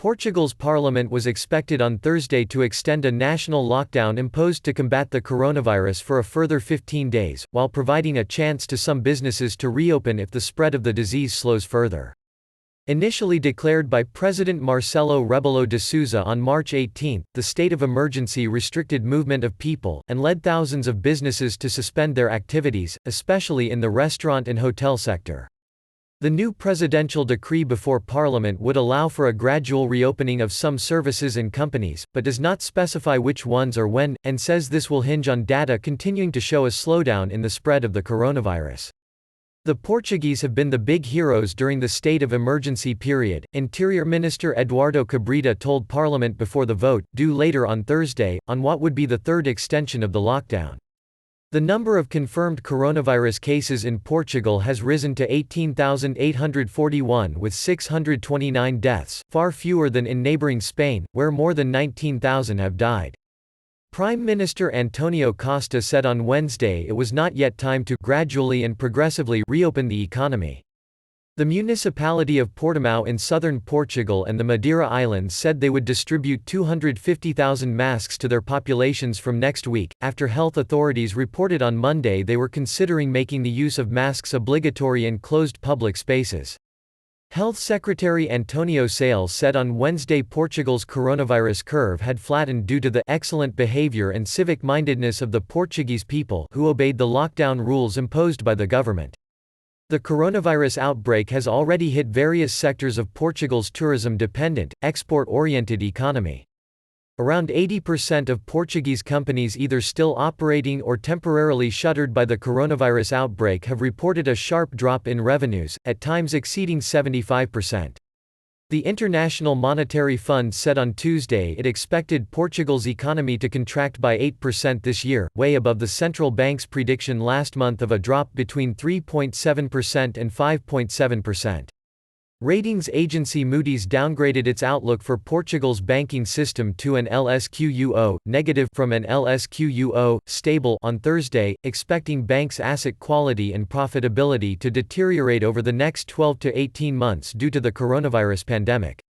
Portugal's parliament was expected on Thursday to extend a national lockdown imposed to combat the coronavirus for a further 15 days, while providing a chance to some businesses to reopen if the spread of the disease slows further. Initially declared by President Marcelo Rebelo de Sousa on March 18, the state of emergency restricted movement of people, and led thousands of businesses to suspend their activities, especially in the restaurant and hotel sector. The new presidential decree before Parliament would allow for a gradual reopening of some services and companies, but does not specify which ones or when, and says this will hinge on data continuing to show a slowdown in the spread of the coronavirus. The Portuguese have been the big heroes during the state of emergency period, Interior Minister Eduardo Cabrita told Parliament before the vote, due later on Thursday, on what would be the third extension of the lockdown. The number of confirmed coronavirus cases in Portugal has risen to 18,841 with 629 deaths, far fewer than in neighbouring Spain, where more than 19,000 have died. Prime Minister Antonio Costa said on Wednesday it was not yet time to gradually and progressively reopen the economy. The municipality of Portimão in southern Portugal and the Madeira Islands said they would distribute 250,000 masks to their populations from next week, after health authorities reported on Monday they were considering making the use of masks obligatory in closed public spaces. Health Secretary Antonio Sales said on Wednesday Portugal's coronavirus curve had flattened due to the excellent behaviour and civic-mindedness of the Portuguese people who obeyed the lockdown rules imposed by the government. The coronavirus outbreak has already hit various sectors of Portugal's tourism-dependent, export-oriented economy. Around 80% of Portuguese companies either still operating or temporarily shuttered by the coronavirus outbreak have reported a sharp drop in revenues, at times exceeding 75%. The International Monetary Fund said on Tuesday it expected Portugal's economy to contract by 8% this year, way above the central bank's prediction last month of a drop between 3.7% and 5.7%. Ratings agency Moody's downgraded its outlook for Portugal's banking system to an LSQUO, negative from an LSQUO, stable on Thursday, expecting banks' asset quality and profitability to deteriorate over the next 12 to 18 months due to the coronavirus pandemic.